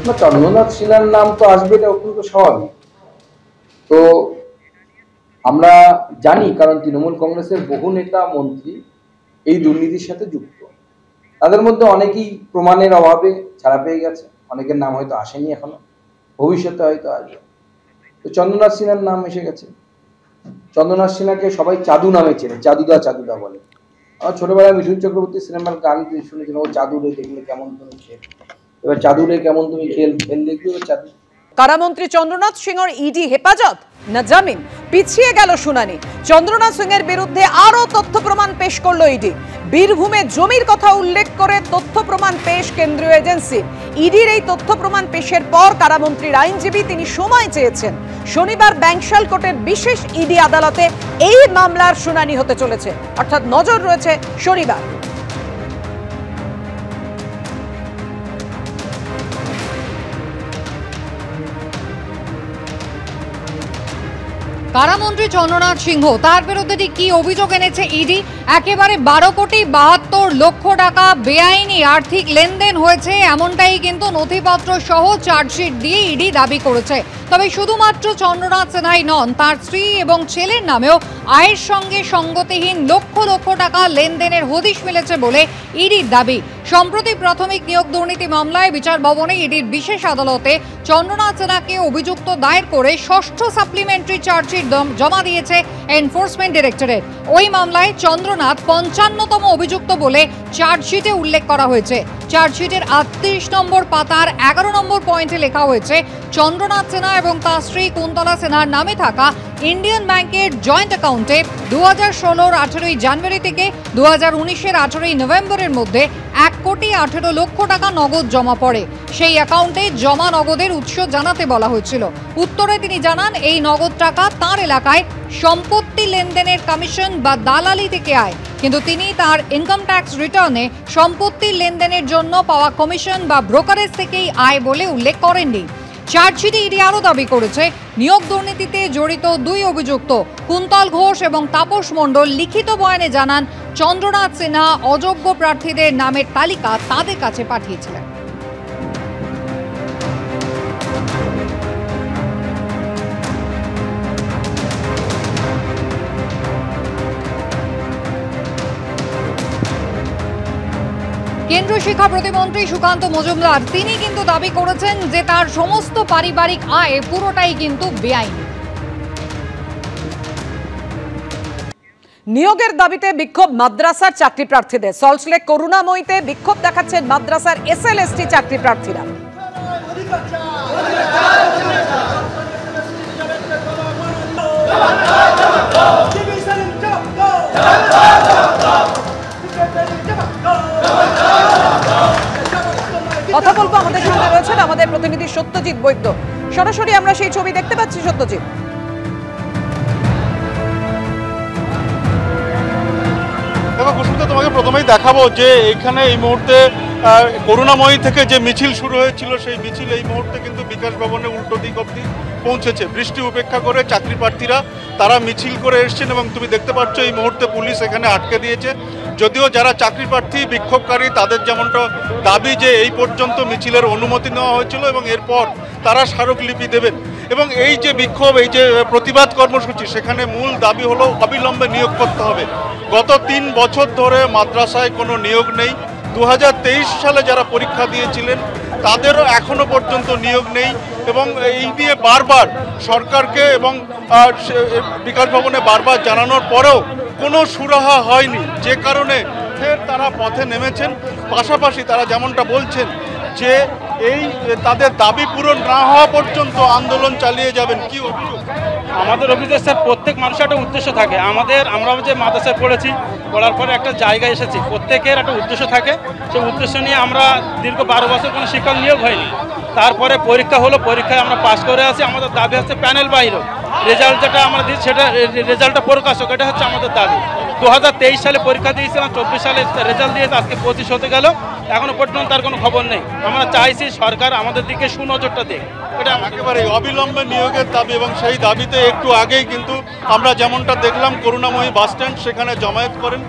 না, চন্দ্রনাথ সিনহার নাম তো আসবে, এটা অত্যন্ত স্বাভাবিক। তো আমরা জানি, কারণ তৃণমূল কংগ্রেসের বহু নেতা মন্ত্রী এই দুর্নীতির সাথে যুক্ত। তাদের মধ্যে অনেকেই প্রমাণের অভাবে ছাড়া পেয়ে গেছে, অনেকের নাম হয়তো আসেনি এখনো, ভবিষ্যতে হয়তো আসবে। তো চন্দ্রনাথ সিনহার নাম এসে গেছে। চন্দ্রনাথ সিনহাকে সবাই চাদু নামে চেনে, চাদুদা চাদুদা বলে। আমার ছোটবেলায় মিঠুন চক্রবর্তী সিনেমার গান শুনেছিলাম, ও চাদু রে দেখলে কেমন তুমি খেল, এবার চাদু রে কেমন তুমি খেল খেল দেখবে এবার চাদু। কারামন্ত্রী চন্দ্রনাথ সিংহর ইডি হেফাজত না জামিন, পিছিয়ে গেল শুনানি। চন্দ্রনাথ সিংহের বিরুদ্ধে আরো তথ্য প্রমাণ পেশ করলো ইডি। বীরভূমে জমির কথা উল্লেখ করে তথ্য প্রমাণ পেশ কেন্দ্রীয় এজেন্সি। ইডির এই তথ্য প্রমাণ পেশের পর কারামন্ত্রীর আইনজীবী তিনি সময় চেয়েছেন। শনিবার ব্যাংশাল কোর্টের বিশেষ ইডি আদালতে এই মামলার শুনানি হতে চলেছে, অর্থাৎ নজর রয়েছে শনিবার। কারামন্ত্রী চন্দ্রনাথ সিংহ, তার বিরুদ্ধে কি অভিযোগ এনেছে ইডি? একেবারে 12,72,00,000 টাকা বেআইনি আর্থিক লেনদেন হয়েছে, এমনটাই কিন্তু নথিপত্র সহ চার্জশিট দিয়ে ইডি দাবি করেছে। তবে শুধুমাত্র চন্দ্রনাথ সিনহাই নন, তার স্ত্রী এবং ছেলের নামেও আয়ের সঙ্গে সঙ্গতিহীন লক্ষ লক্ষ টাকা লেনদেনের হদিশ মিলেছে বলে ইডির দাবি। সম্প্রতি প্রাথমিক নিয়োগ দুর্নীতি মামলায় বিচার ভবনে ইডির বিশেষ আদালতে চন্দ্রনাথ সিনহাকে অভিযুক্ত দায়ের করে ষষ্ঠ সাপ্লিমেন্টারি চার্জশিট জমা দিয়েছে এনফোর্সমেন্ট ডিরেক্টরেট। ওই মামলায় চন্দ্রনাথ 55তম অভিযুক্ত বলে চার্জশিটে উল্লেখ করা হয়েছে। চার্জশিটের 38 নম্বর পাতার 11 নম্বর পয়েন্টে লেখা হয়েছে, চন্দ্রনাথ সিনহা এবং তার স্ত্রী কুন্তলা সিনহার নামে থাকা ইন্ডিয়ান ব্যাংকের জয়েন্ট অ্যাকাউন্টে 2016-র 18ই জানুয়ারি থেকে 2019-এর 18ই নভেম্বরের মধ্যে 1,18,00,000 টাকা নগদ জমা পড়ে। সেই অ্যাকাউন্টে জমা নগদের উৎস জানাতে বলা হয়েছিল। উত্তরে তিনি জানান, এই নগদ টাকা তার এলাকায় সম্পত্তি লেনদেনের কমিশন বা দালালি থেকে আয়, কিন্তু তিনি তার ইনকাম ট্যাক্স রিটার্নে সম্পত্তির লেনদেনের জন্য পাওয়া কমিশন বা ব্রোকারেজ থেকেই আয় বলে উল্লেখ করেননি। চার্জশিটে ইডি আরও দাবি করেছে, নিয়োগ দুর্নীতিতে জড়িত 2 অভিযুক্ত কুন্তল ঘোষ এবং তাপস মণ্ডল লিখিত বয়ানে জানান, চন্দ্রনাথ সিনহা অযোগ্য প্রার্থীদের নামের তালিকা তাদের কাছে পাঠিয়েছিলেন। কেন্দ্রীয় শিক্ষা প্রতিমন্ত্রী সুকান্ত মজুমদার তিনি কিন্তু দাবি করেছেন যে তার সমস্ত পারিবারিক আয় পুরোটাই কিন্তু বেআইনি। নিয়োগের দাবিতে বিক্ষোভ মাদ্রাসার চাকরি প্রার্থীদের। সল্টলেক করুণাময়ীতে বিক্ষোভ দেখাচ্ছেন মাদ্রাসার এসএলএসটি চাকরি প্রার্থীরা। কথা বলবো, আমাদের সঙ্গে রয়েছেন আমাদের প্রতিনিধি সত্যজিৎ বৈদ্য। সরাসরি আমরা সেই ছবি দেখতে পাচ্ছি। সত্যজিৎ, দেখো কুসুমতা, তোমাকে প্রথমেই দেখাবো যে এখানে এই মুহূর্তে করুণাময়ী থেকে যে মিছিল শুরু হয়েছিল, সেই মিছিল এই মুহূর্তে কিন্তু বিকাশ ভবনে উল্টো দিক অবধি পৌঁছেছে। বৃষ্টি উপেক্ষা করে চাকরি প্রার্থীরা তারা মিছিল করে এসছেন এবং তুমি দেখতে পাচ্ছ এই মুহূর্তে পুলিশ এখানে আটকে দিয়েছে। যদিও যারা চাকরি প্রার্থী বিক্ষোভকারী তাদের যেমনটা দাবি যে এই পর্যন্ত মিছিলের অনুমতি নেওয়া হয়েছিল এবং এরপর তারা স্মারকলিপি দেবেন। এবং এই যে বিক্ষোভ, এই যে প্রতিবাদ কর্মসূচি, সেখানে মূল দাবি হলো অবিলম্বে নিয়োগ করতে হবে। গত 3 বছর ধরে মাদ্রাসায় কোনো নিয়োগ নেই। 2023 সালে যারা পরীক্ষা দিয়েছিলেন তাদেরও এখনো পর্যন্ত নিয়োগ নেই এবং এই নিয়ে বারবার সরকারকে এবং বিকাশ ভবনে বারবার জানানোর পরেও কোনো সুরাহা হয়নি, যে কারণে ফের তারা পথে নেমেছেন। পাশাপাশি তারা যেমনটা বলছেন যে এই তাদের দাবি পূরণ না হওয়া পর্যন্ত আন্দোলন চালিয়ে যাবেন। কি অভিযোগ? আমাদের অভিযোগ স্যার, প্রত্যেক মানুষের একটা উদ্দেশ্য থাকে। আমরা যে মাদ্রাসায় পড়ার পরে একটা জায়গায় এসেছি, প্রত্যেকের একটা উদ্দেশ্য থাকে। সেই উদ্দেশ্য নিয়ে আমরা দীর্ঘ 12 বছর কোনো শিক্ষক নিয়োগ হয়নি। তারপরে পরীক্ষা হলো, পরীক্ষায় আমরা পাস করে আসি। আমাদের দাবি হচ্ছে প্যানেল বাইরে রেজাল্ট যেটা আমরা দিই সেটা রেজাল্টটা প্রকাশ হোক, এটা হচ্ছে আমাদের দাবি। 2023 সালে পরীক্ষা দিয়েছিলাম, 24 সালে রেজাল্ট দিয়েছে, আজকে 25 হতে গেল, এখনো পর্যন্ত তার কোনো খবর নেই। আমরা চাইছি সরকার আমাদের দিকে সুনজরটা দেয়। এটা একেবারে অবিলম্বে নিয়োগের দাবি এবং সেই দাবিতে একটু আগেই কিন্তু আমরা যেমনটা দেখলাম করুণাময়ী বাস স্ট্যান্ড, সেখানে জমায়েত করেন